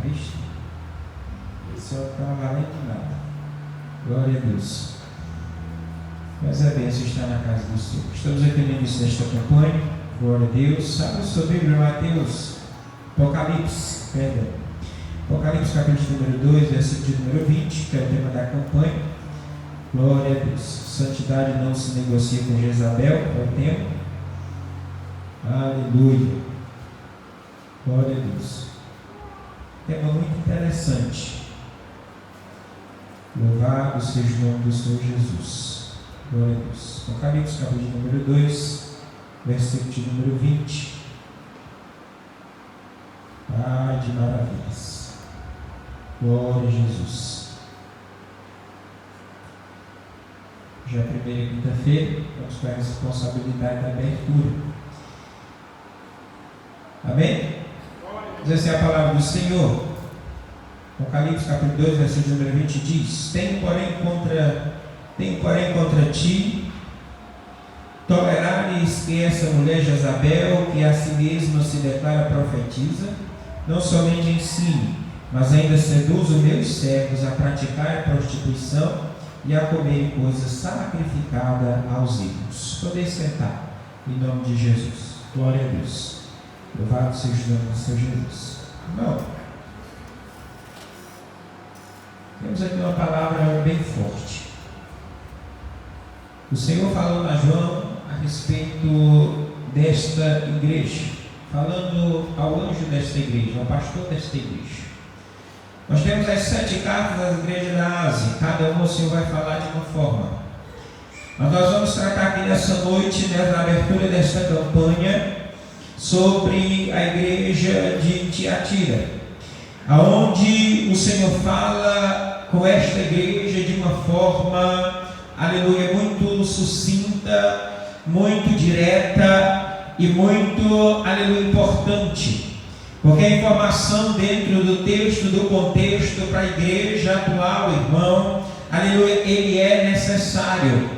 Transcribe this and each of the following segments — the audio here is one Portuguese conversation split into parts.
Cristo. Esse é o que não valendo nada. Glória a Deus. Mas a bênção está na casa do Senhor. Estamos aqui no início desta campanha. Glória a Deus. Abra sua Bíblia, Mateus, Apocalipse, capítulo número 2, versículo de número 20, que é o tema da campanha. Glória a Deus. Santidade não se negocia com Jezabel, é o tema. Aleluia. Glória a Deus. Tema muito interessante. Louvado seja o nome do Senhor Jesus. Glória a Deus. Apocalipse, capítulo número 2, versículo de número 20. Pai de maravilhas. Glória a Jesus. Já é a primeira quinta-feira, vamos com a responsabilidade da abertura. Amém? Diz assim a palavra do Senhor. Apocalipse capítulo 2, versículo número 20 diz: Tenho porém contra ti tolerares que essa mulher Jezabel, que a si mesma se declara profetiza, não somente ensine, mas ainda seduz os meus servos a praticar a prostituição e a comer coisa sacrificada aos ídolos. Poder sentar, em nome de Jesus. Glória a Deus. Louvado seja o nome do Senhor Jesus. Irmão, temos aqui uma palavra bem forte. O Senhor falou a João a respeito desta igreja, falando ao anjo desta igreja, ao pastor desta igreja. Nós temos as 7 cartas das igrejas da Ásia, cada uma o Senhor vai falar de uma forma. Mas nós vamos tratar aqui nessa noite, na abertura desta campanha, sobre a igreja de Tiatira, aonde o Senhor fala com esta igreja de uma forma, aleluia, muito sucinta, muito direta e muito, aleluia, importante. Porque a informação dentro do texto, do contexto para a igreja atual, irmão, aleluia, ele é necessário.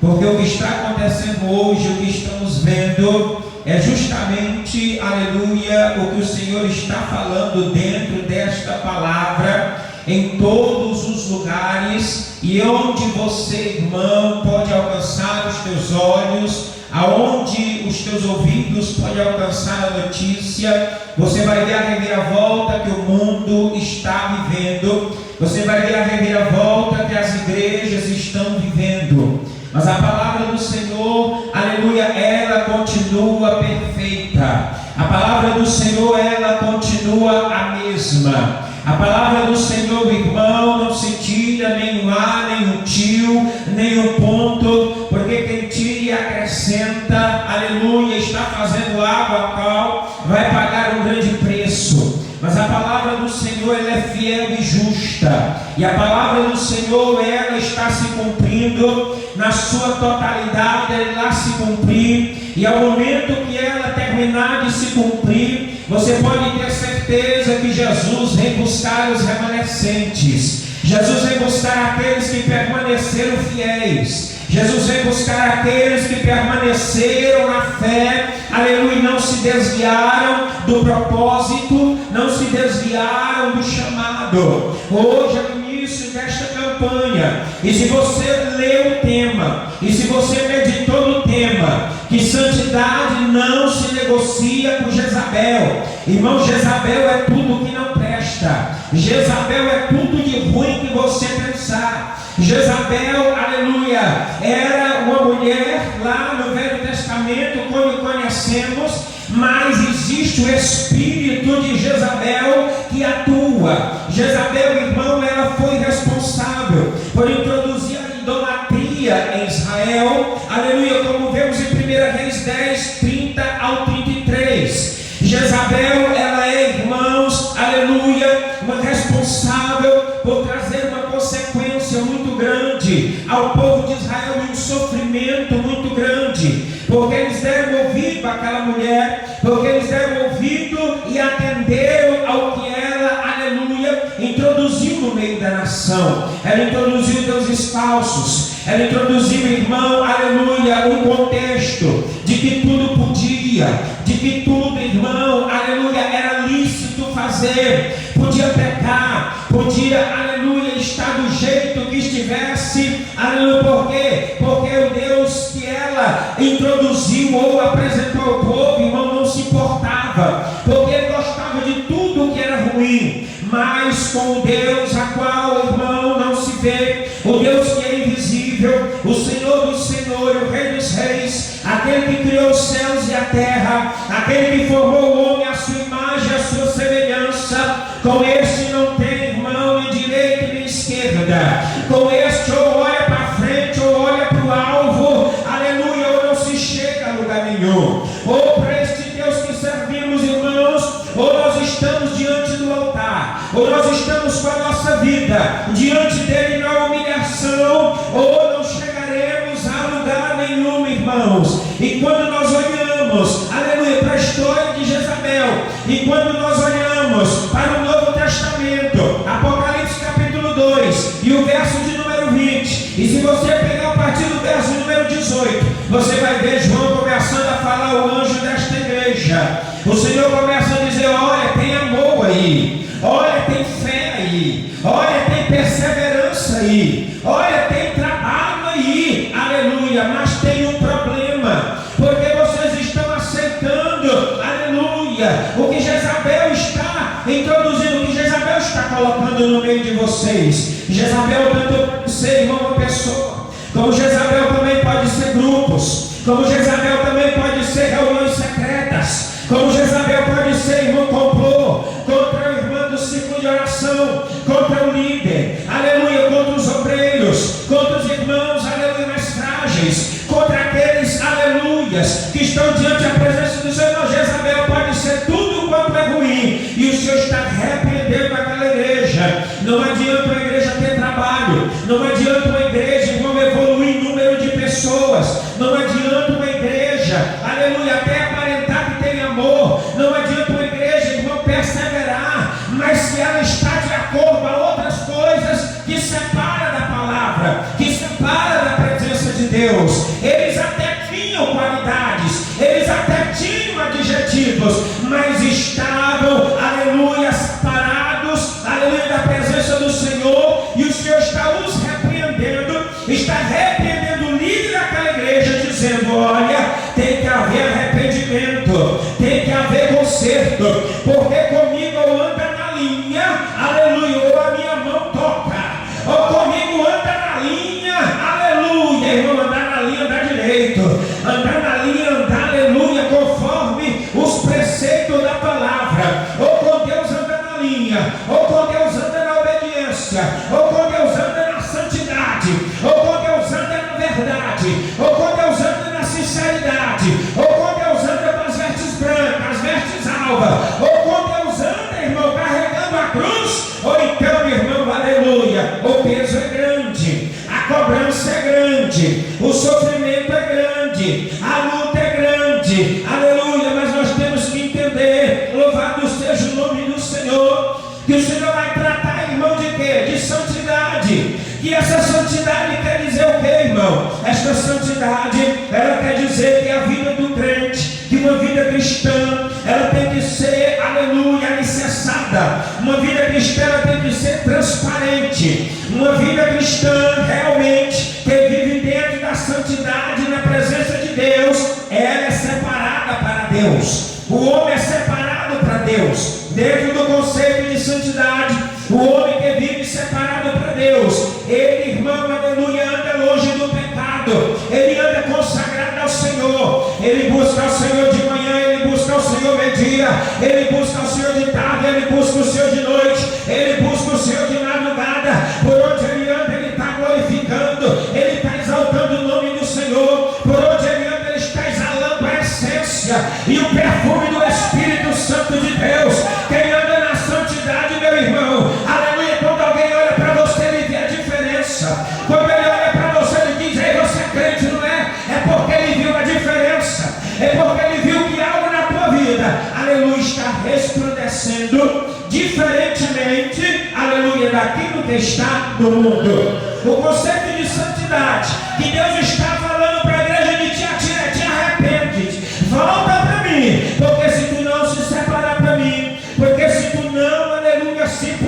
Porque o que está acontecendo hoje, o que estamos vendo, é justamente, aleluia, o que o Senhor está falando dentro desta palavra, em todos os lugares, e onde você, irmão, pode alcançar os teus olhos, aonde os teus ouvidos podem alcançar a notícia, você vai ver a reviravolta que o mundo está vivendo, você vai ver a reviravolta que as igrejas estão vivendo, mas a palavra do Senhor, aleluia, ela continua perfeita, a palavra do Senhor, ela continua a mesma. A palavra do Senhor, irmão, não se tira nem um A, nem um tio, nem um ponto, porque quem tira e acrescenta, aleluia, está fazendo água cal, vai pagar um grande preço. Mas a palavra do Senhor, ela é fiel e justa, e a palavra do Senhor, ela está se cumprindo na sua totalidade, ela irá se cumprir, e ao momento que ela terminar de se cumprir, você pode ter certeza que Jesus vem buscar os remanescentes, Jesus vem buscar aqueles que permaneceram fiéis, Jesus vem buscar aqueles que permaneceram na fé, aleluia, e não se desviaram do propósito, não se desviaram do chamado. Hoje é o início desta campanha, e se você leu o tema, e se você meditou no tema, que santidade não se negocia com Jezabel, irmão, Jezabel é tudo que não presta, Jezabel é tudo de ruim que você pensar. Jezabel, aleluia, era uma mulher lá no Velho Testamento, como conhecemos, mas existe o espírito de Jezabel que atua. Jezabel, irmão, ela foi responsável por introduzir a idolatria em Israel, aleluia, como vemos em 1 Reis 10, 30 ao 33. Jezabel, ela é, irmãos, aleluia, uma responsável por trazer uma consequência muito grande ao povo de Israel, e um sofrimento muito grande, porque eles deram ouvido àquela mulher, porque eles deram ouvido e atenderam ao que ela, aleluia, introduziu no meio da nação. Ela introduziu deuses falsos, ela introduziu, irmão, aleluia, um contexto de que tudo podia, de que tudo, irmão, aleluia, era lícito fazer fazer, podia pecar, podia, aleluia, estar do jeito que estivesse, aleluia, por quê? Porque o Deus que ela introduziu ou apresentou ao povo, irmão, não se importava, porque ele gostava de tudo que era ruim, mas com o Deus a qual, irmão, não se vê, o Deus que é invisível, o Senhor dos senhores, o Rei dos reis, aquele que criou os céus e a terra, aquele que formou o homem à sua imagem, à sua semelhança, com este não tem, irmão, nem direita nem esquerda, com este ou olha para frente ou olha para o alvo, aleluia, ou não se chega a lugar nenhum, ou para este Deus que servimos, irmãos, ou nós estamos diante do altar, ou nós estamos com a nossa vida diante dele na humilhação, ou não chegaremos a lugar nenhum, irmãos. E quando nós olhamos, aleluia, para a história de Jezabel, e quando nós olhamos para o Novo Testamento, Apocalipse capítulo 2 e o verso de número 20, e se você pegar a partir do verso número 18, você vai ver João começando a falar o anjo desta igreja. O Senhor começa a dizer: olha, tem amor aí, olha, tem fé aí, olha, tem perseverança aí, olha, tem trabalho aí, aleluia, mas tem um problema, porque vocês estão aceitando, aleluia, o que Jezabel está introduzindo, o que Jezabel está colocando no meio de vocês. Jezabel tanto pode ser, irmão, uma pessoa, como Jezabel também pode ser grupos, como Jezabel também pode ser reuniões secretas, como Jezabel pode ser, irmão, complô contra o irmão do ciclo de oração, contra o líder, aleluia, contra os obreiros, contra os irmãos, aleluia, mais frágeis, contra aqueles, aleluias, que estão diante da presença do Senhor. Jezabel pode ser tudo quanto é ruim, e o Senhor está repreendendo aquela igreja. Não adianta a igreja ter trabalho, não adianta uma igreja, irmão, evoluir em número de pessoas, não adianta uma igreja, aleluia, até aparentar que tem amor, não adianta uma igreja, irmão, perseverar, mas se ela está de acordo a outras coisas que separa da palavra, que separa da presença de Deus. Eles até tinham qualidades, eles até tinham adjetivos, mas estavam, aleluia, separados, aleluia, da presença do Senhor, e o Senhor está os repreendendo, está repreendendo o líder daquela igreja, dizendo: olha, tem que haver arrependimento, tem que haver conserto, porque comigo ou anda na linha, aleluia, ou a minha mão toca, ou comigo anda na linha, aleluia, irmão, andar na linha, andar direito, andar na linha, andar, aleluia, conforme os preceitos da palavra, ou com Deus anda na linha, ou com Deus anda na obediência, ou com Deus anda na santidade, ou com Deus anda na verdade, ou com Deus anda na sinceridade, ou com Deus anda com as vestes brancas, as vestes alvas, ou com Deus anda, irmão, carregando a cruz, ou então, irmão, aleluia, o peso é grande, a cobrança é grande, o sofrimento é grande, a luta é grande, aleluia, mas nós temos que entender, louvado seja o nome do Senhor, que o Senhor vai tratar, irmão, de quê? De santidade. E essa santidade quer dizer o quê, irmão? Esta santidade, ela quer dizer que a vida do crente, que uma vida cristã, ela tem que ser, aleluia, alicerçada. Uma vida cristã, ela tem que ser transparente. Uma vida cristã, realmente, que vive dentro da santidade, na presença de Deus, ela é separada para Deus. O homem é separado para Deus. Dentro do conceito de santidade, o homem que vive separado para Deus, ele, irmão, aleluia, anda longe do pecado, ele anda consagrado ao Senhor, ele busca o Senhor de manhã, ele busca o Senhor meio-dia, ele busca o Senhor de tarde, ele busca o Senhor de noite, ele busca o Senhor de madrugada. Por onde ele anda, ele está glorificando, ele está exaltando o nome do Senhor. Por onde ele anda, ele está exalando a essência e o perfume do Espírito Santo de Deus. Quem anda na santidade, meu irmão, aleluia, quando alguém olha para você, ele vê a diferença. Quando ele olha para você, ele diz: ei, você é crente, não é? É porque ele viu a diferença, é porque ele viu que algo na tua vida, aleluia, está resplandecendo diferentemente, aleluia, daquilo que está no mundo. O conceito de santidade que Deus está falando para a igreja de Tiatira: te arrepende, volta para mim, porque se tu não se separar para mim, porque se tu não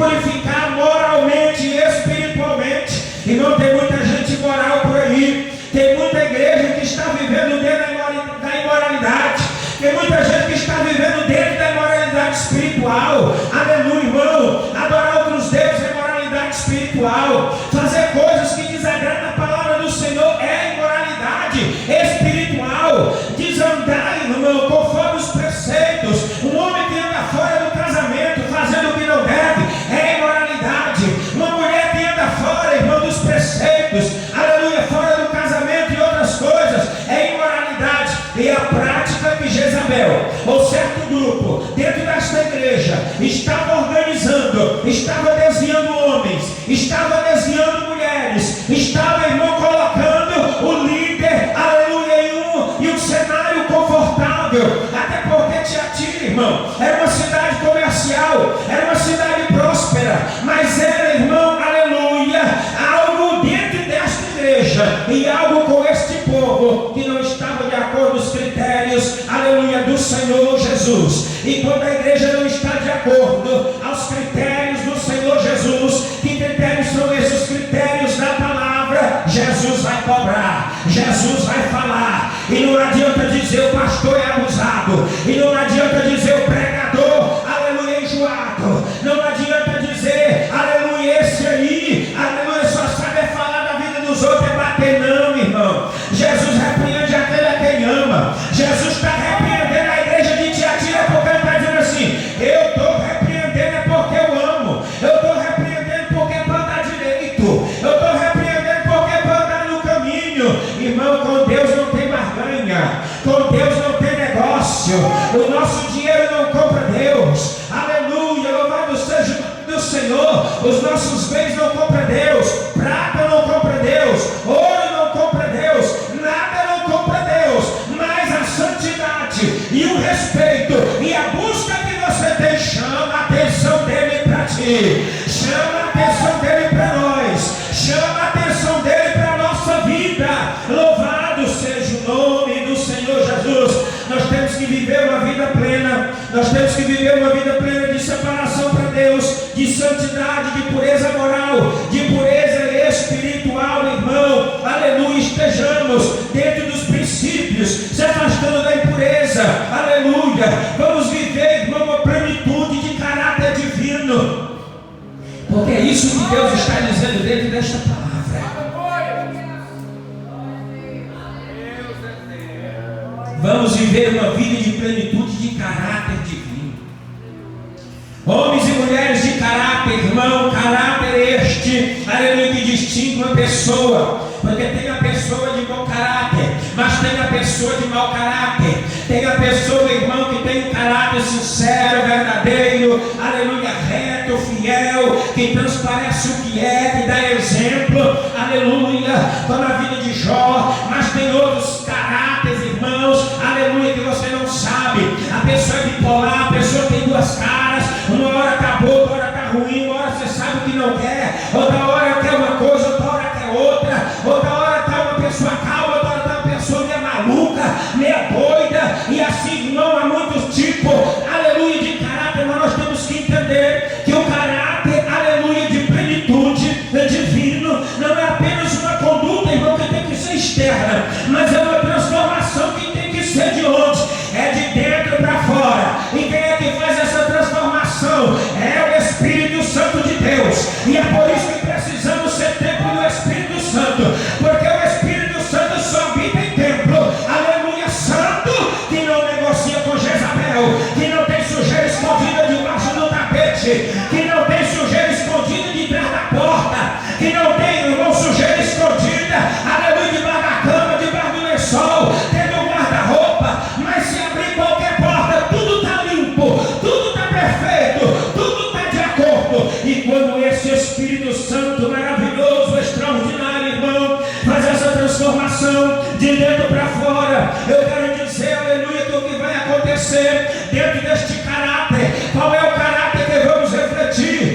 purificar moralmente e espiritualmente. Irmão, tem muita gente imoral por aí. Tem muita igreja que está vivendo dentro da imoralidade. Tem muita gente que está vivendo dentro da imoralidade espiritual. Aleluia, irmão. Adorar outros deuses é imoralidade espiritual. Fazer coisas que desagradam a palavra do Senhor é imoralidade espiritual. Desandar, irmão, conforme os preceitos. Um homem que anda fora do casamento, fazendo o que não deve, é imoralidade. Uma mulher que anda fora, irmão, dos preceitos, aleluia, fora do casamento e outras coisas, é imoralidade. E a prática que Jezabel, ou certo grupo, dentro desta igreja, estava organizando, estava desviando homens, estava desviando mulheres, estava, irmão, colocando o líder, aleluia, em um cenário confortável. Até porque Tiatira, irmão, era uma cidade comercial, era uma cidade próspera, mas era, irmão, aleluia, algo dentro desta igreja e algo com este povo que não estava de acordo com os critérios, aleluia, do Senhor Jesus. E quando a igreja não está de acordo aos critérios do Senhor Jesus, que critérios são esses? Os critérios da palavra, Jesus vai cobrar, Jesus vai falar. E não adianta dizer o pastor é abusado, e não adianta dizer o pregador, aleluia, enjoado, não adianta dizer, aleluia, esse aí, aleluia, só sabe falar da vida dos outros, é bater, não, irmão. Jesus repreende aquele a quem ama. Jesus está repreendendo a igreja de Tiatira, porque ele está dizendo assim: eu estou repreendendo é porque eu amo, eu estou repreendendo porque é para andar direito, eu estou repreendendo porque é para andar no caminho. Irmão, com Deus não tem barganha, com Deus não tem negócio. O nosso dinheiro não compra Deus, aleluia, louvado seja o nome do Senhor. Os nossos bens não compram Deus, prata não compra Deus, ouro não compra Deus, nada não compra Deus, mas a santidade e o respeito e a busca que você tem chama a atenção dele para ti, chama a atenção dele para nós, chama a atenção dele para a nossa vida. Louvado seja o nome do Senhor Jesus. Nós temos que viver uma vida plena, nós temos que viver uma vida plena de separação para Deus, de santidade, de pureza moral, de pureza espiritual, irmão, aleluia. Estejamos dentro dos princípios, se afastando da impureza, aleluia. Vamos viver, irmão, uma plenitude de caráter divino, porque é isso que Deus está dizendo dentro desta palavra. Vamos viver uma vida de plenitude de caráter divino. Homens e mulheres de caráter, irmão, caráter este, aleluia, que distingue uma pessoa. Porque tem a pessoa de bom caráter, mas tem a pessoa de mau caráter. Tem a pessoa, irmão, que tem um caráter sincero, verdadeiro, aleluia, reto, fiel, que transparece o que é, que dá exemplo, aleluia, como a vida de Jó. Mas tem outros caráteres, irmãos, aleluia, que você não sabe. A pessoa é bipolar, a pessoa tem duas caras, uma hora está boa, outra hora está ruim, uma hora você sabe o que não quer, outra hora quer uma coisa, outra hora quer outra, outra hora está uma pessoa calma, outra hora está uma pessoa meio maluca, meio doida, e assim, irmão, há muitos tipos, aleluia, de caráter. Mas nós temos que entender que o caráter, aleluia, de plenitude divino, não é apenas uma conduta, irmão, que tem que ser externa, mas é uma transformação que tem que ser de onde? É de dentro para fora. E quem é que faz essa transformação? É o Espírito Santo de Deus. E é por isso que precisamos ser templo do Espírito Santo, porque o Espírito Santo só habita em templo, aleluia, santo, que não negocia com Jezabel, que não tem sujeira escondida debaixo do tapete, que não tem sujeira escondida de trás da porta, que não tem, irmão, sujeira escondida, aleluia, debaixo da cama, debaixo do lençol, dentro do guarda-roupa. Mas se abrir qualquer porta, tudo está limpo, tudo está perfeito, tudo está de acordo. E quando esse Espírito Santo maravilhoso, extraordinário, irmão, faz essa transformação de dentro para fora, eu quero dizer, aleluia, que o que vai acontecer dentro deste caráter, qual é o caráter que vamos refletir?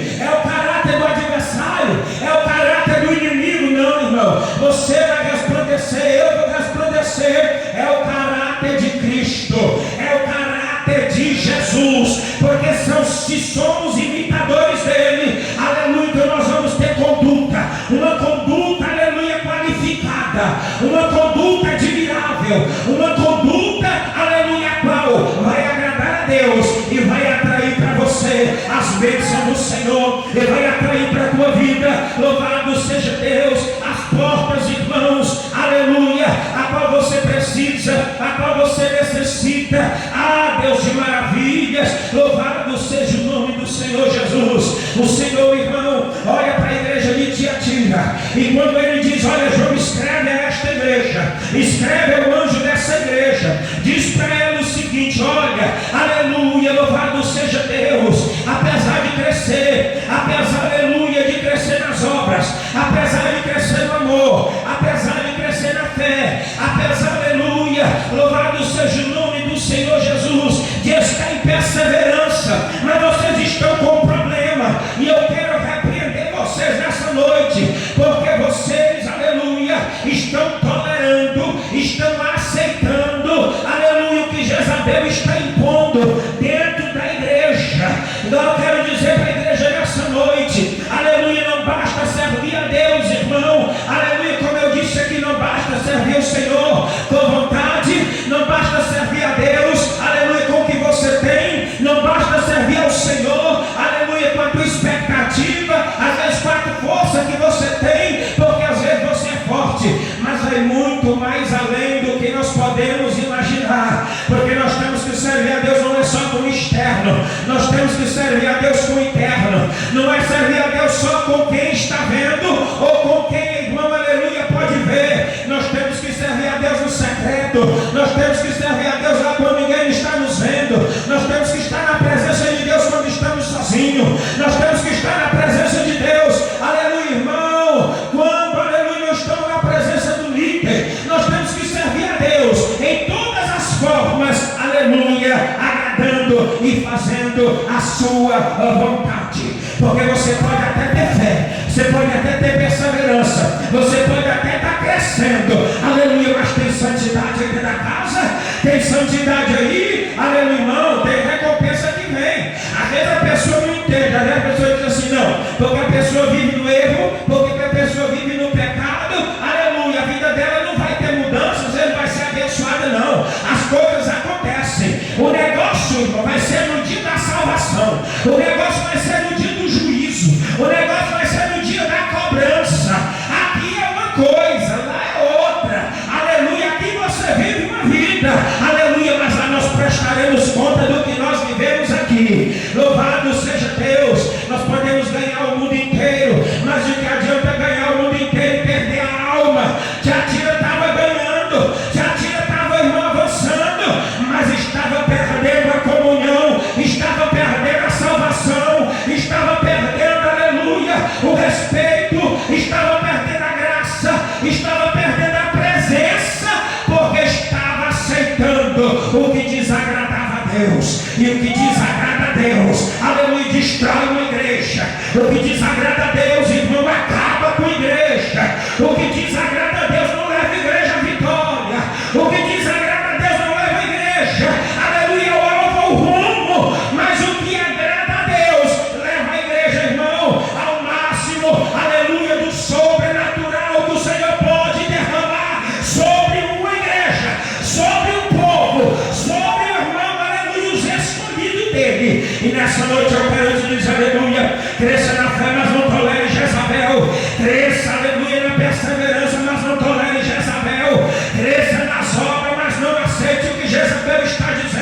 bênçãos do Senhor Ele vai atrair para a tua vida. Louvado seja Deus. As portas, irmãos, aleluia, a qual você precisa, a qual você necessita. Ah, Deus de maravilhas, louvado seja o nome do Senhor Jesus. O Senhor, irmão, olha para a igreja de Tiatira, e quando ele diz: olha, João, escreve a esta igreja, escreve ao anjo dessa igreja, diz para ela o seguinte: olha, aleluia, louvado seja Deus, apesar de crescer, apesar, aleluia, de crescer nas obras, apesar de crescer no amor, apesar de crescer na fé, apesar, aleluia, louvado seja o nome do Senhor Jesus, de estar em perseverança, mas vocês estão com um problema, e eu quero repreender vocês nessa noite, porque vocês, aleluia, estão tolerando, estão aceitando, aleluia, o que Jezabel está impondo dentro da igreja. Então eu quero dizer para a igreja nessa noite, aleluia, não basta servir a Deus, irmão, aleluia, como eu disse aqui, não basta servir o Senhor com vontade, não basta servir a Deus, aleluia, com o que você tem, não basta servir ao Senhor, aleluia, com a tua expectativa, às vezes com a força que você tem, porque às vezes você é forte, mas vai muito mais além do que nós podemos imaginar, porque nós temos que servir a Deus não é só com o externo, nós temos que servir a Deus com o interno, não é servir a Deus só com quem está vendo, ou com quem, irmão, aleluia, pode ver, nós temos que servir a Deus no secreto, nós temos que servir a Deus lá quando ninguém está nos vendo, nós temos que estar na presença de Deus quando estamos sozinhos, nós temos que estar na presença de Deus, aleluia, irmão, quando, aleluia, nós estamos na presença do líder, nós temos que servir a Deus em todas as formas, aleluia, agradando e fazendo a sua vontade, porque você pode até ter fé, você pode até ter perseverança, você pode até estar crescendo, aleluia, mas tem santidade aqui na casa, tem santidade aí, aleluia, irmão, tem recompensa que vem. Às vezes a pessoa não entende, às vezes a pessoa diz assim: não, porque a pessoa vive no erro, porque a pessoa vive no pecado, aleluia, a vida dela não vai ter mudanças, ele vai ser abençoada, não. As coisas acontecem, o negócio, irmão, vai ser no dia da salvação, o negócio vai ser no dia do juízo, o negócio vai ser no dia da cobrança. Aqui é uma coisa, lá é outra, aleluia, aqui você vive uma vida, aleluia, mas lá nós prestaremos conta do que nós vivemos aqui. Louvado seja Deus. Nós podemos ganhar o mundo inteiro, mas de que adianta ganhar o mundo inteiro e perder a alma? Tiatira estava ganhando, Tiatira estava, irmão, avançando, mas estava perdendo a comunhão, estava perdendo a salvação, estava perdendo, aleluia, o respeito, estava perdendo a graça, estava perdendo a presença, porque estava aceitando o que desagradava a Deus. E o que desagrada a Deus, aleluia, destrói uma igreja. O que desagrada a Deus, irmão, acaba com a igreja. O que desagrada a Deus não leva a igreja à vitória. O que desagrada a Deus não leva a igreja, aleluia, ao alvo, ao rumo. Mas o que agrada a Deus leva a igreja, irmão, ao máximo, aleluia, do sobrenatural que o Senhor pode derramar sobre uma igreja, sobre um povo, sobre, irmão, aleluia, os escolhidos dele. E nessa noite eu quero te dizer, aleluia, cresça na fé, mas não tolere Jezabel. Cresça, aleluia, na perseverança, mas não tolere Jezabel. Cresça nas obras, mas não aceite o que Jezabel está dizendo.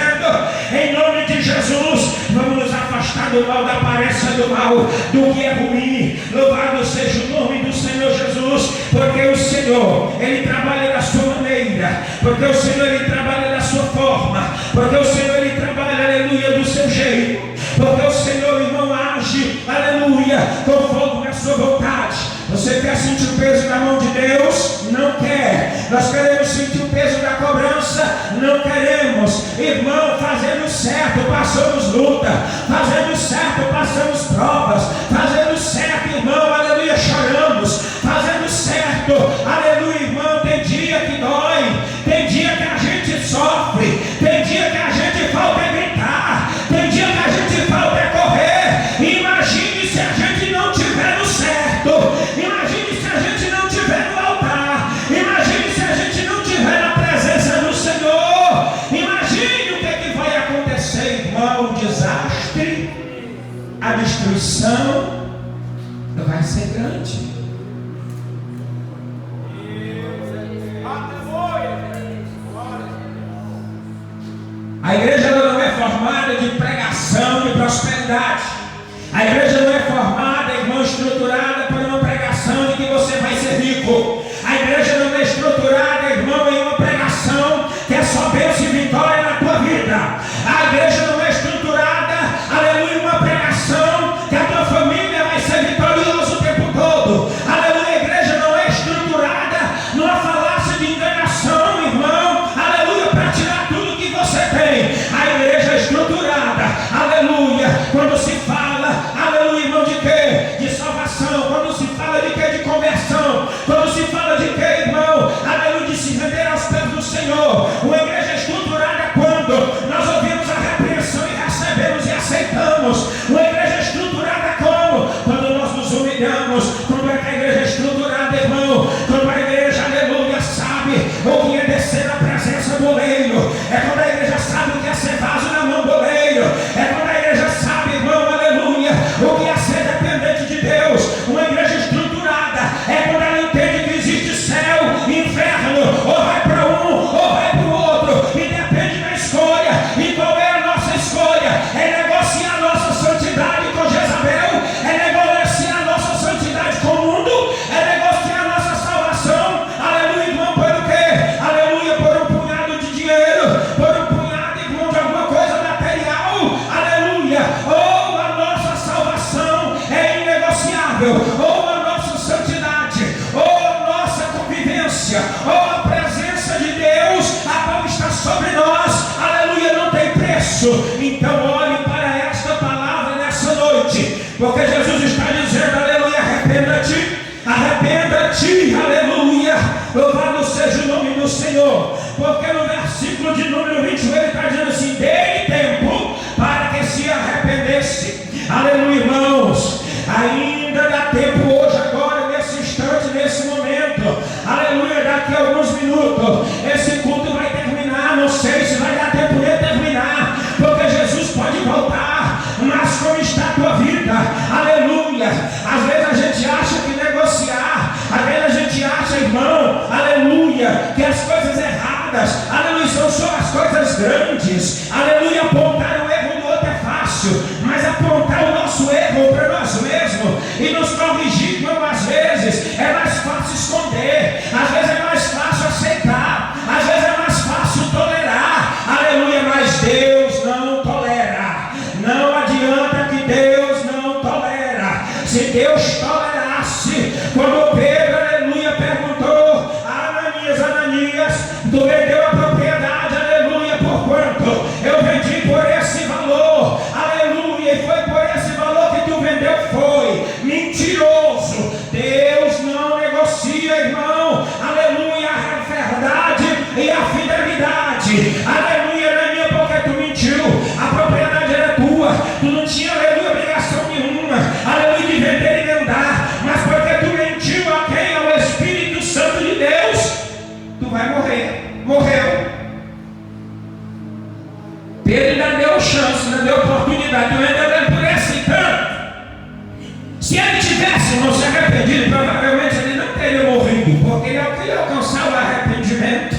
Em nome de Jesus, vamos nos afastar do mal, da aparência do mal, do que é ruim. Louvado seja o nome do Senhor Jesus, porque o Senhor, Ele trabalha da sua maneira, porque o Senhor, Ele trabalha da sua forma, porque o Senhor, Ele trabalha, aleluia, do seu jeito, porque o Senhor, irmão, age, aleluia, conforme a sua vontade. Você quer sentir o peso da mão de Deus? Não quer. Nós queremos sentir o peso da cobrança? Não queremos. Irmão, fazendo certo, passamos luta, fazendo certo, passamos provas, fazendo certo, irmão, aleluia, choramos, fazendo certo, aleluia, irmão, tem dia que dói, tem dia que a gente sofre, tem dia que a gente falta é gritar, tem dia que a gente falta é correr. Imagine se a gente não tiver no certo, imagine se a gente não tiver no altar, imagine se a gente não tiver na presença do Senhor, imagine o que vai acontecer, irmão. O desastre, a missão vai ser grande. A igreja não é formada de pregação de prosperidade. A igreja não é formada, irmão, estruturada por uma pregação de que você vai ser rico. A igreja não é estruturada, irmão, em uma pregação que é só bênção e vitória na tua vida. A igreja não é estruturada, aleluia, em uma pregação que a tua família vai ser vitoriosa o tempo todo. Aleluia, a igreja não é estruturada numa falácia de enganação, irmão, aleluia, para tirar tudo que você tem. A igreja é estruturada, aleluia, quando se fala, aleluia, irmão, de quê? De salvação. Quando se fala de quê? De conversão. Quando se fala de quê, irmão? Aleluia, de se render aos pés do Senhor. Uma igreja estruturada quando nós ouvimos a repreensão e recebemos e aceitamos. Uma igreja estruturada como? Quando nós nos humilhamos. Quando é que a igreja é estruturada, irmão? Quando a igreja, aleluia, sabe o que é descer na presença do oleiro. É quando a igreja sabe o que é ser vaso na mão do oleiro. É quando a igreja sabe, irmão, aleluia, o que é ser dependente de Deus. Uma igreja estruturada é quando ela entende que existe céu e inferno, ou vai para um ou vai para o outro, e depende da escolha. E qual é a nossa escolha? É negociar a nossa santidade com Jezabel, é negociar a nossa santidade com o mundo, é negociar a nossa salvação, aleluia, irmão, por o quê? Aleluia, por um punhado de dinheiro, por um punhado, irmão, de alguma coisa material, aleluia, ou a nossa salvação é inegociável, ou a nossa santidade, ou a nossa convivência, ou a presença de Deus, a qual está sobre nós, aleluia, não tem preço. Então olhe para esta palavra nessa noite, porque Jesus está dizendo, aleluia, arrependa-te, arrependa-te, aleluia, louvado seja o nome do Senhor, porque no versículo de número 21 ele está dizendo assim, dê tempo para que se arrependesse. Aleluia, irmãos, ainda dá tempo hoje, agora, nesse instante, nesse momento, aleluia, daqui a alguns minutos, esse culto vai terminar, não sei se vai dar tempo de terminar, porque Jesus pode voltar, mas como está a tua vida, aleluia, às vezes a gente acha que negociar, às vezes a gente acha, irmão, aleluia, que as coisas erradas, aleluia, são só as coisas grandes, aleluia, apontar o erro do outro é fácil, mas apontar o nosso erro para nós mesmos e nos corrigir, irmão, às vezes é mais fácil esconder, às vezes é mais fácil aceitar, às vezes é mais fácil tolerar, aleluia, mas Deus não tolera, não adianta que Deus não tolera. Se Deus tolerasse, quando Pedro, aleluia, perguntou a Ananias, Ananias, tu vendeu a propriedade, aleluia, por quanto? Eu vendi por esse valor, aleluia, e foi por esse valor que tu vendeu, foi mentiroso. Deus não negocia, irmão, aleluia, a verdade e a fidelidade, aleluia, Ananias, porque tu mentiu, a propriedade era tua, tu não tinha, aleluia, obrigação nenhuma, aleluia, de vender e vendar, mas porque tu mentiu a quem? Ao Espírito Santo de Deus, tu vai morrer. Morreu. Pedro ainda deu chance, ainda deu oportunidade, eu ainda lembro por esse tanto. Se ele tivesse não se arrependido, provavelmente ele não teria morrido, porque ele queria alcançar o arrependimento.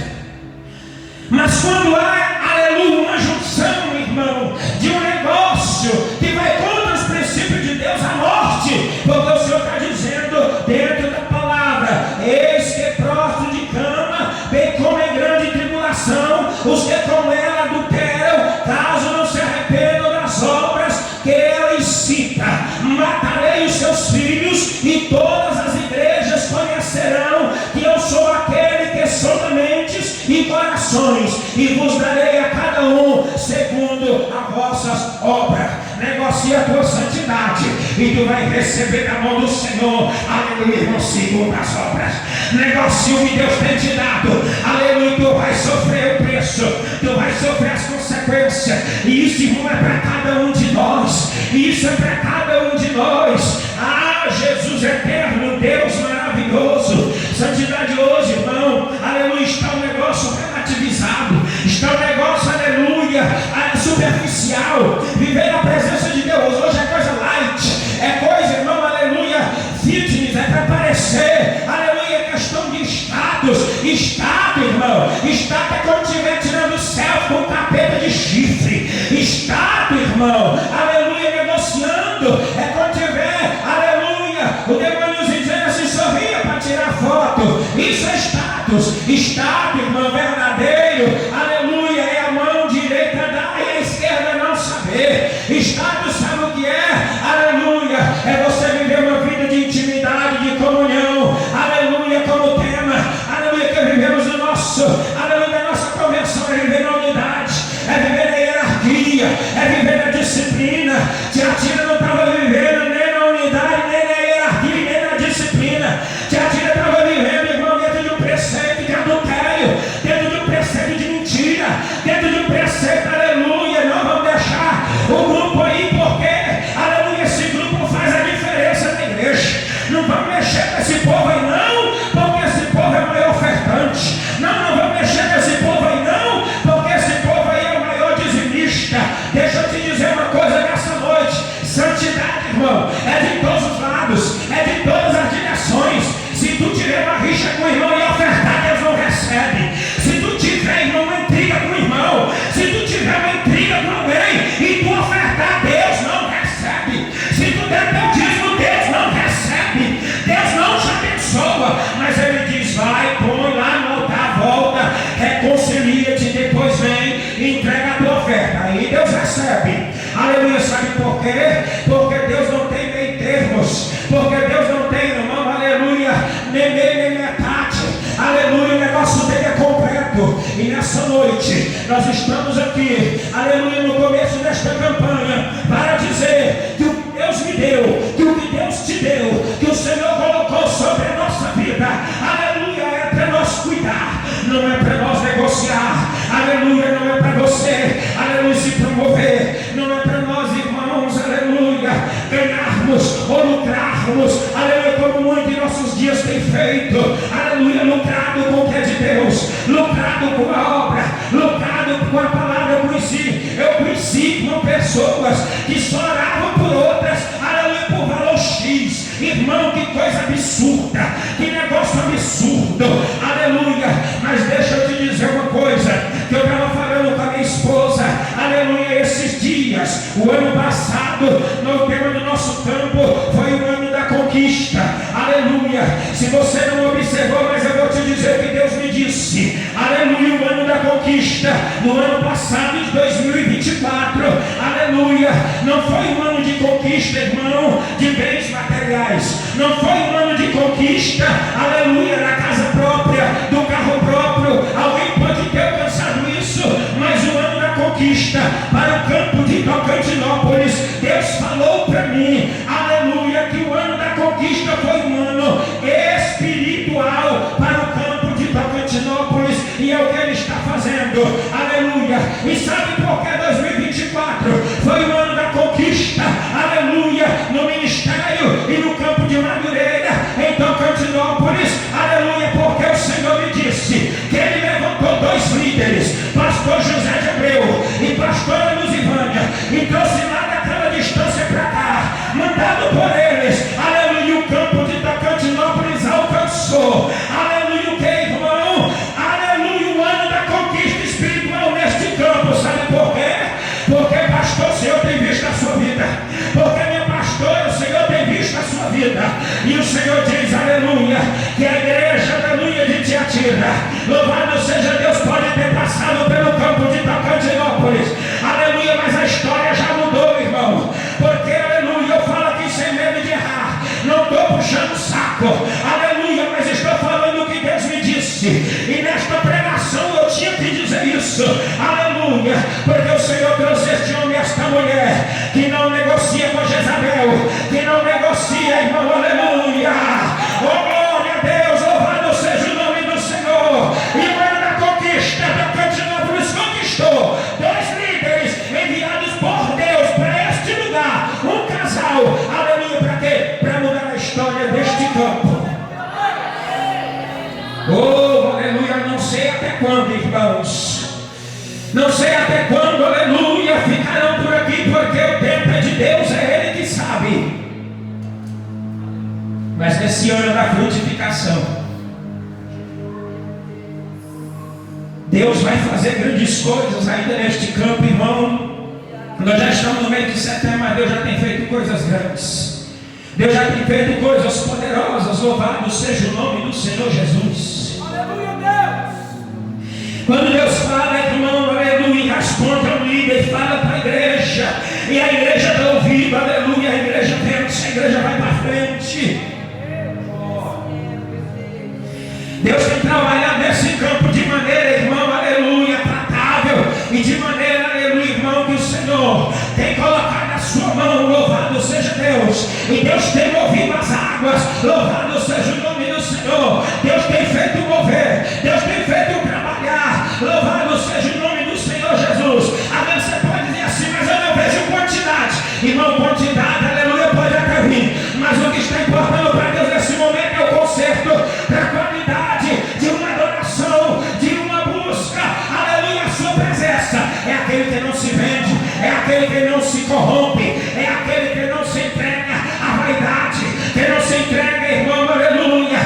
Mas quando há, aleluia, uma junção, irmão, de um negócio que vai contra os princípios de Deus, a morte, porque o Senhor está dizendo dentro da palavra, eis que prostro de cama, bem como em grande tribulação, os que com ela adulteram, caso não se arrependam das obras que ela incita, matarei os seus filhos, e todas as igrejas conhecerão que eu sou aquele que sonda mentes e corações, e vos darei a cada um segundo as vossas obras. Negocia a tua santidade e tu vai receber da mão do Senhor, aleluia, irmão, segundo as obras. Negocia o que Deus tem te dado, aleluia, tu vai sofrer o preço, tu vai sofrer as consequências, e isso, irmão, é para cada um de nós, e isso é para cada um de nós. Ah, Jesus eterno, Deus maravilhoso, santidade hoje, irmão, aleluia, está um negócio relativizado, está um negócio, aleluia, superficial. Viver na presença de Deus hoje é coisa light, status. Status, irmão, verdadeiro, aleluia, é a mão direita dar e a esquerda não saber. Status, sabe o que é? Aleluia, é você viver uma vida de intimidade, de comunhão, aleluia, como tema, aleluia, que vivemos no nosso, aleluia, da nossa convenção, é viver na unidade, é viver na hierarquia, é viver na disciplina. Tiatira não estava vivendo nem na unidade, nem na hierarquia, nem na disciplina. Tiatira estava vivendo, irmão, dentro de um preceito de adultério, dentro de um preceito de mentira, dentro de um preceito, aleluia. Não vamos deixar o grupo aí, porque, aleluia, esse grupo faz a diferença na igreja. Não vamos mexer com esse povo aí não, porque esse povo é o maior ofertante. Não vamos mexer com esse povo aí não, porque esse povo aí é o maior dizimista. Deixa eu te dizer uma coisa nessa noite: santidade, irmão, é de todos os lados, é de todas as direções. Se tu tiver uma rixa com o irmão e ofertar, Deus não recebe. Se tu tiver, irmão, uma intriga com o irmão, se tu tiver uma intriga com alguém e tu ofertar, Deus não recebe. Se tu der teu dízimo, Deus não recebe. Deus não te abençoa, mas Ele diz: vai, põe lá no altar, volta, reconcilia-te, depois vem e entrega a tua oferta. Aí Deus recebe. Aleluia, sabe por quê? Porque Deus não tem meio termos, porque Deus não tem, irmão, aleluia, nem meio nem metade, aleluia, o negócio dele é completo. E nessa noite nós estamos aqui, aleluia, no começo desta campanha, para dizer que o que Deus me deu, que o que Deus te deu, que o Senhor colocou sobre a nossa vida, aleluia, é para nós cuidar, não é para nós negociar, aleluia, não é para você, aleluia, se promover, não é para nós, irmãos, aleluia, ganharmos ou lucrarmos, aleluia, como muitos de nossos dias têm feito, aleluia, lucrado com o que é de Deus, lucrado com a obra, lucrado com a palavra. Eu conheci com pessoas que só oravam por outras, aleluia, por valor X, irmão, que coisa absurda, que negócio absurdo, aleluia. Mas deixa eu te dizer uma coisa, que eu estava falando com a minha esposa, aleluia, esses dias, o ano passado, no tema do nosso campo, foi o ano da conquista, aleluia. Se você não observou, mas eu vou te dizer que Deus me disse, aleluia, o ano da conquista, no ano passado, de 2024, aleluia, não foi um ano de conquista, irmão, de bens materiais, não foi um ano de conquista, aleluia, da casa própria, do carro próprio. Alguém pode ter alcançado isso, mas o ano da conquista para o campo de Tocantinópolis, Deus falou para mim, aleluia, que o ano da conquista foi um ano espiritual para o campo de Tocantinópolis, e é o que Ele está fazendo, aleluia. E sabe por que 2024 foi o ano da conquista, aleluia, no ministério e no campo de Madureira, em Tocantinópolis, aleluia, porque o Senhor me disse que Ele levantou dois líderes, pastor José de Abreu e pastora Luzivânia, e trouxe lá daquela distância para cá, mandado por eles, aleluia, o campo de Tocantinópolis alcançou, aleluia, o que, irmão? Aleluia, o ano da conquista espiritual neste campo. Sabe por quê? Porque, pastor, o Senhor tem visto a sua vida, porque, minha pastora, o Senhor tem visto a sua vida, e o Senhor diz, aleluia, que a igreja, aleluia, de Tiatira, louvado seja Deus, pode ter passado pelo campo de Tocantinópolis, aleluia, mas a história já mudou, irmão, porque, aleluia, eu falo aqui sem medo de errar, não estou puxando o saco, aleluia, mas estou falando o que Deus me disse, e nesta pregação eu tinha que dizer isso, aleluia, porque o Senhor trouxe este homem e esta mulher, que não negocia com Jezabel, que não negocia, irmão, aleluia, oh glória a Deus, louvado seja o nome do Senhor, e o ano da conquista, Tocantinópolis conquistou dois líderes enviados por Deus para este lugar, um casal, aleluia, para quê? Para mudar a história deste campo. Oh, aleluia, não sei até quando, irmãos, não sei até quando, aleluia, ficarão por aqui, porque o tempo é de Deus, é Ele que sabe. Mas nesse ano da frutificação, Deus vai fazer grandes coisas ainda neste campo, irmão. Nós já estamos no mês de setembro, mas Deus já tem feito coisas grandes, Deus já tem feito coisas poderosas. Louvado seja o nome do Senhor Jesus. Quando Deus fala, irmão, aleluia, responde ao líder, fala para a igreja, e a igreja dá ouvido, aleluia, a igreja vence, a igreja vai para frente. Deus tem trabalhado nesse campo de maneira, irmão, aleluia, tratável, e de maneira, aleluia, irmão, que o Senhor tem colocado a sua mão, louvado seja Deus, e Deus tem movido as águas, louvado seja o nome do Senhor. Deus tem feito mover, Deus tem feito trabalhar, louvado seja o nome do Senhor Jesus. Agora você pode dizer assim, mas eu não vejo quantidade. Irmão, quantidade, aleluia, pode até vir, mas o que está importando para Deus nesse momento é o conserto da qualidade de uma adoração, de uma busca, aleluia, a sua presença. É aquele que não se vende, é aquele que não se corrompe, é aquele que não se entrega à vaidade, que não se entrega, irmão, aleluia,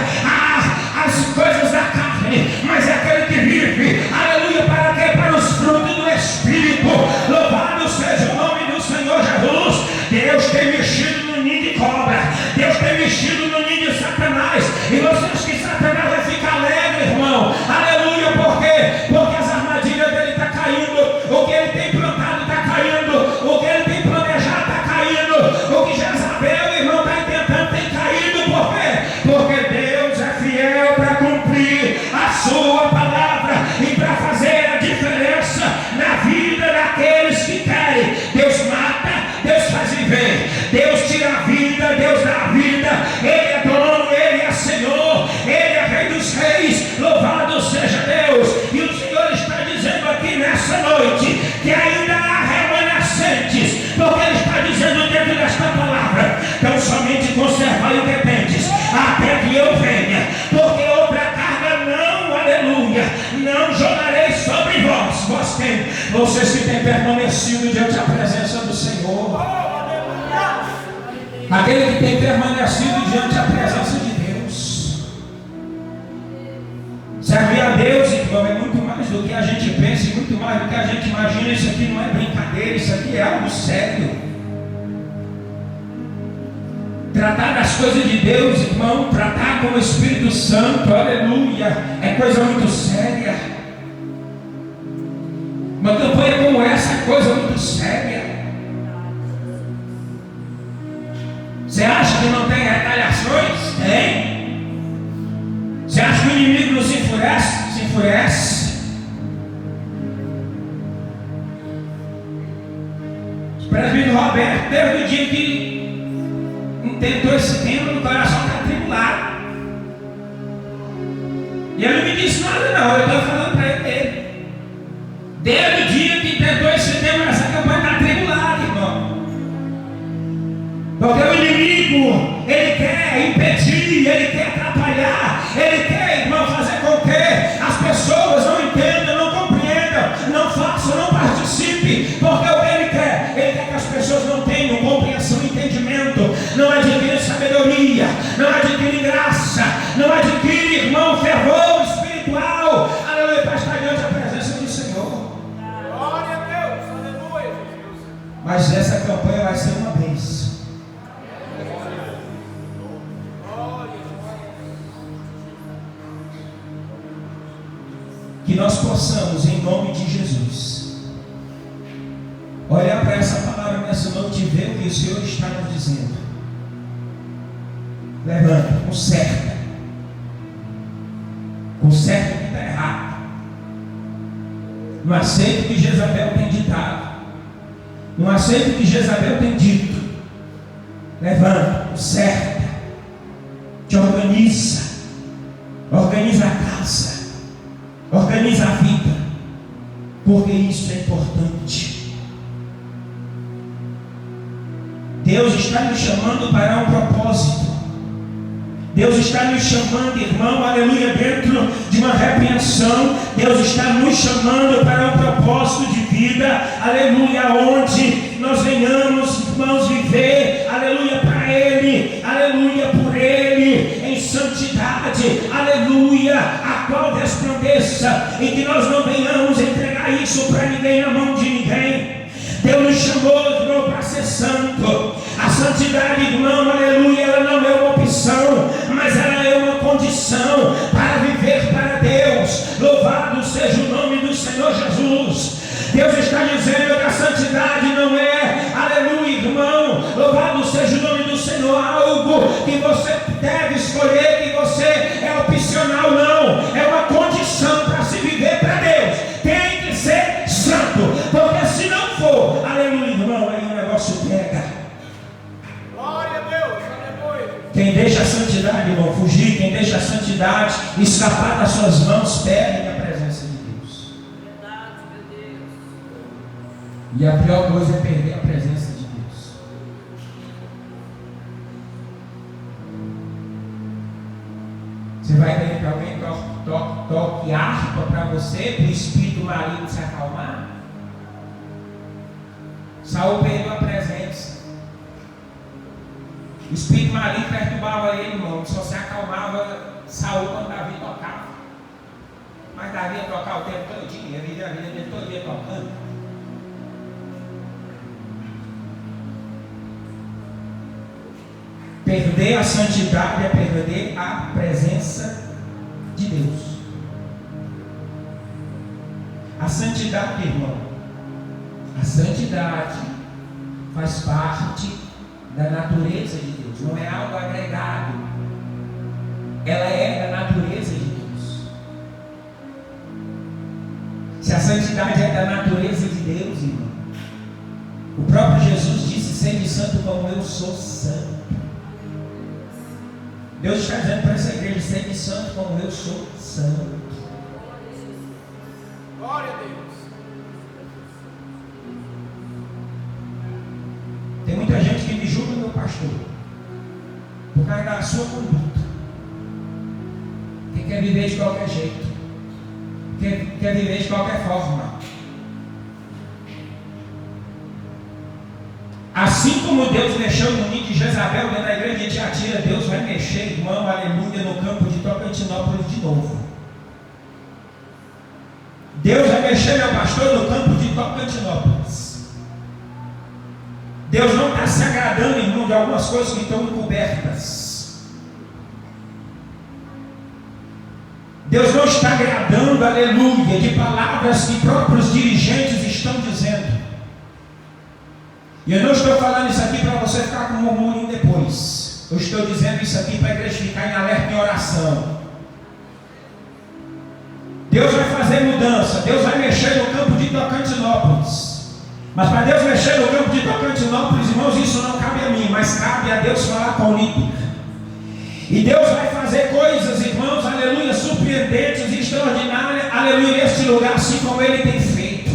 às coisas da carne, mas é aquele que vive, aleluia, para quê? Para os frutos do Espírito. Louvado seja o nome do Senhor Jesus. Deus tem mexido no ninho de cobra, Deus tem mexido no ninho de Satanás, e você acha que Satanás vai ficar alegre, irmão? Aleluia, por quê? Porque as armadilhas dele estão caindo, o que ele tem plantado está caindo, o que ele tem planejado está caindo, o que Jezabel, irmão, está intentando tem caído. Por quê? Porque Deus é fiel para cumprir a sua palavra e para fazer a diferença na vida daqueles que querem. Deus mata, Deus faz viver, Deus tira a vida, Deus dá a vida. Ele é dono, Ele é Senhor, Ele é Rei dos Reis, louvado seja Deus. E o Senhor está dizendo aqui nessa noite que ainda há remanescentes, porque Ele está dizendo dentro desta palavra: então somente conservai o que tendes até que eu venha, porque outra carga não, aleluia, não jogarei sobre vós. Vós quem? Vocês que têm permanecido diante da presença do Senhor. Aquele que tem permanecido diante da presença de Deus. Servir a Deus, irmão, é muito mais do que a gente pensa e muito mais do que a gente imagina. Isso aqui não é brincadeira, isso aqui é algo sério. Tratar das coisas de Deus, irmão, tratar com o Espírito Santo, aleluia, é coisa muito séria. Uma campanha como essa é coisa muito séria. Você acha que não tem retaliações? Tem. Você acha que o inimigo não se enfurece? Se enfurece. O presbítero Roberto, desde o dia que tentou esse tema, no coração está atribulado. E ele não me disse nada não, eu estou falando para ele. Desde o dia que tentou esse tema, essa campanha está atribulada, irmão. Porque o inimigo, ele quer impedir, ele quer atrapalhar, ele quer, irmão, fazer com que as pessoas não entendam, não compreendam, não façam, não participem. Porque o que ele quer que as pessoas não tenham compreensão, entendimento, não adquirem sabedoria, não adquirem graça, não adquirem, irmão, fervor espiritual, aleluia, para estar diante da presença do Senhor. Glória a Deus, aleluia. Mas essa campanha vai ser uma bênção. Que nós possamos, em nome de Jesus, olhar para essa palavra nessa noite e ver o que o Senhor está nos dizendo. Levanta, conserta o que está errado. Não aceita o que Jezabel tem ditado, não aceita o que Jezabel tem dito. Levanta, conserta, te organiza a casa, organiza a vida, porque isso é importante. Deus está nos chamando para um propósito. Deus está nos chamando, irmão, aleluia, dentro de uma repreensão. Deus está nos chamando para um propósito de vida, aleluia, onde nós venhamos, irmãos, viver, aleluia, para Ele, aleluia, por Ele, em santidade, aleluia, a qual resplandeça, e que nós não venhamos entregar isso para ninguém, na mão de ninguém. Deus nos chamou, irmão, para ser santo. A santidade, irmão, aleluia, ela não é uma opção, mas ela é uma condição para viver para Deus. que você deve escolher, que você é opcional, não. É uma condição para se viver para Deus. Tem que ser santo, porque se não for, aleluia, irmão, aí o negócio pega. Glória a Deus, aleluia. Quem deixa a santidade, irmão, fugir, quem deixa a santidade escapar das suas mãos, perde a presença de Deus. Verdade, meu Deus. E a pior coisa é perder a presença de Deus. Você vai querer que alguém toque harpa para você, para o espírito maligno se acalmar? Saul perdeu a presença. O espírito maligno perturbava ele, irmão. Só se acalmava Saul quando Davi tocava. Mas Davi ia tocar o tempo todinho, a vida dele todo dia tocando. Perder a santidade é perder a presença de Deus. A santidade, irmão, a santidade faz parte da natureza de Deus, não é algo agregado, ela é da natureza de Deus. Se a santidade é da natureza de Deus, irmão, o próprio Jesus disse: sede santo como eu sou santo. Deus está dizendo para essa igreja: sede santo como eu sou santo. Glória a Deus. Tem muita gente que me julga, meu pastor, por causa da sua conduta, que quer viver de qualquer jeito, quer viver de qualquer forma. Assim como Deus mexeu no ninho de Jezabel dentro da igreja de Tiatira, Deus vai mexer, irmão, aleluia, no campo de Tocantinópolis de novo. Deus vai mexer, meu pastor, no campo de Tocantinópolis. Deus não está se agradando, irmão, de algumas coisas que estão encobertas. Deus não está agradando, aleluia, de palavras que próprios dirigentes estão dizendo. E eu não estou falando isso aqui para você ficar com murmúrio depois. Eu estou dizendo isso aqui para a igreja ficar em alerta em oração. Deus vai fazer mudança. Deus vai mexer no campo de Tocantinópolis. Mas para Deus mexer no campo de Tocantinópolis, irmãos, isso não cabe a mim, mas cabe a Deus falar com o líder. E Deus vai fazer coisas, irmãos, aleluia, surpreendentes e extraordinárias, aleluia, neste lugar, assim como Ele tem feito.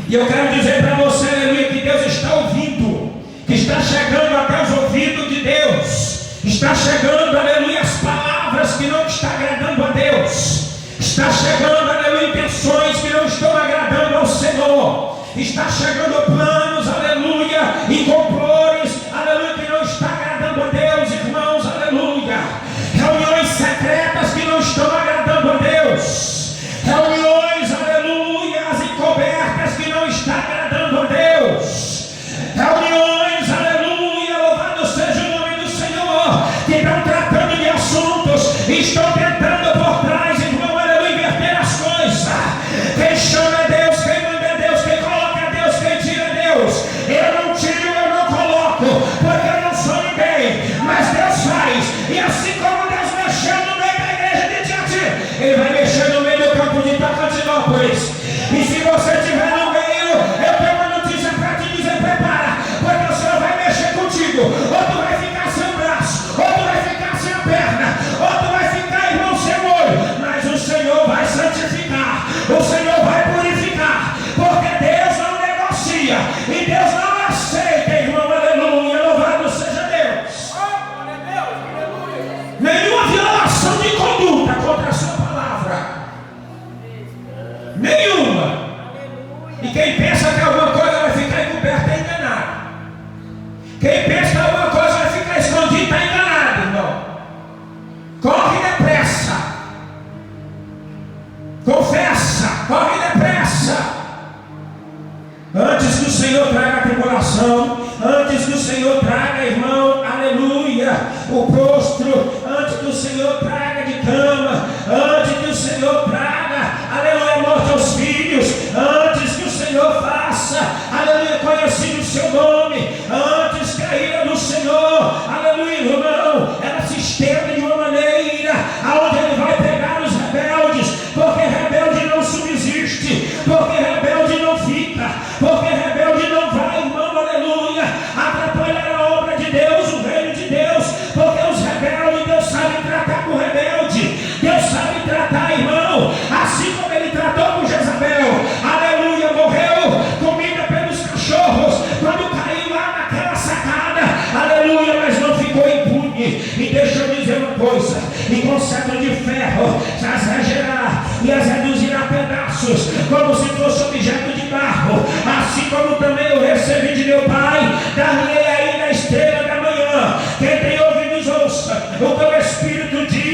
E eu quero dizer para você, aleluia, que Deus está ouvindo, que está chegando até os ouvidos de Deus, está chegando, aleluia, as palavras que não estão agradando a Deus, está chegando, aleluia, intenções que não estão agradando ao Senhor, está chegando planos, aleluia, e complores, aleluia, que não estão agradando a Deus, irmãos, aleluia, reuniões secretas que não estão agradando a Deus, reuniões, aleluia, encobertas que não está agradando a Deus, reuniões, aleluia, louvado seja o nome do Senhor, que estão tratando de assuntos e estão tentando por trás, irmão, aleluia, inverter as coisas. Quem chama é Deus, quem manda é Deus, quem coloca é Deus, quem tira é Deus. Eu não tiro, eu não coloco, porque eu não sou ninguém, mas Deus faz. E assim como Deus mexeu no meio da igreja de Tiatira, Ele vai mexer no meio do campo de Tocantinópolis. E se você estiver no meio, eu tenho uma notícia para te dizer: prepara, porque o Senhor vai mexer contigo. Ou tu vai ficar sem o braço, ou tu vai ficar sem a perna, ou tu vai ficar, irmão, sem o olho. Mas o Senhor vai santificar, o Senhor vai purificar, porque Deus não negocia e Deus não aceita, irmão, aleluia, louvado seja Deus. Glória a Deus, aleluia. Nenhuma violação de conduta contra a sua palavra. Nenhuma. E quem pensa que alguma coisa vai ficar encoberta é enganado. Quem pensa que alguma coisa vai ficar escondida está enganado, irmão. Corre depressa. Confessa, corre depressa. Antes que o Senhor traga a tribulação, antes que o Senhor traga, irmão, aleluia, o prostro, antes que o Senhor traga de cama, antes que o Senhor traga, aleluia, morte aos filhos, antes que o Senhor faça, aleluia, conhecido o seu nome, antes que a ira do Senhor, aleluia, irmão,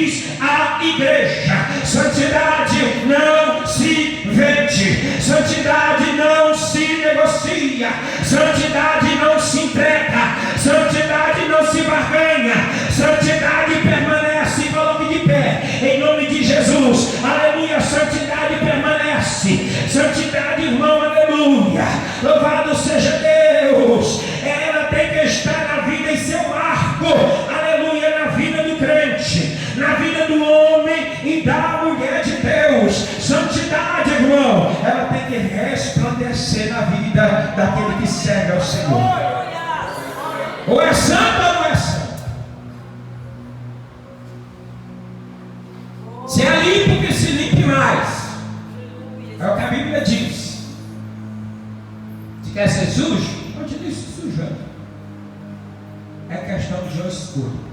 diz a igreja: santidade não se vende, santidade não se negocia, santidade não se entrega, santidade não se barganha, santidade permanece. Coloque de pé, em nome de Jesus, aleluia. Santidade permanece, santidade, irmão, aleluia, louvado seja Deus. Ela tem que estar na vida e ser um marco, aleluia, na vida do crente, na vida do homem e da mulher de Deus. Santidade, irmão, ela tem que resplandecer na vida daquele que serve ao Senhor. Ou é santa ou não é santa. Se é limpo, que se limpe mais. É o que a Bíblia diz. Se quer ser sujo, continue se sujando. É questão de uma escolha.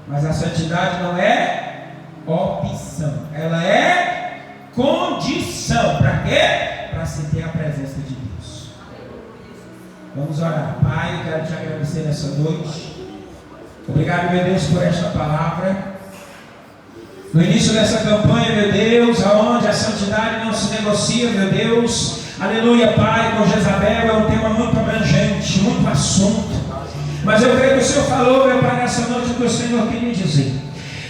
Mas a santidade não é opção, ela é condição. Para quê? Para se ter a presença de Deus. Vamos orar. Pai, eu quero te agradecer nessa noite. Obrigado, meu Deus, por esta palavra. No início dessa campanha, meu Deus, aonde a santidade não se negocia, meu Deus, aleluia, Pai, com Jezabel é um tema muito abrangente, muito assunto. Mas eu creio que o Senhor falou, meu Pai, nessa noite, o que o Senhor queria dizer.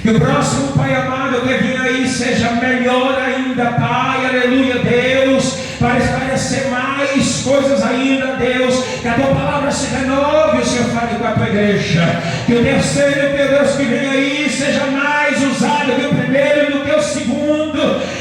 Que o próximo, Pai amado, que vir aí seja melhor ainda, Pai, aleluia, Deus, para esclarecer mais coisas ainda, Deus, que a tua palavra se renove, o Senhor fale com a tua igreja. Que o terceiro, meu Deus, que vem aí seja mais usado que o primeiro,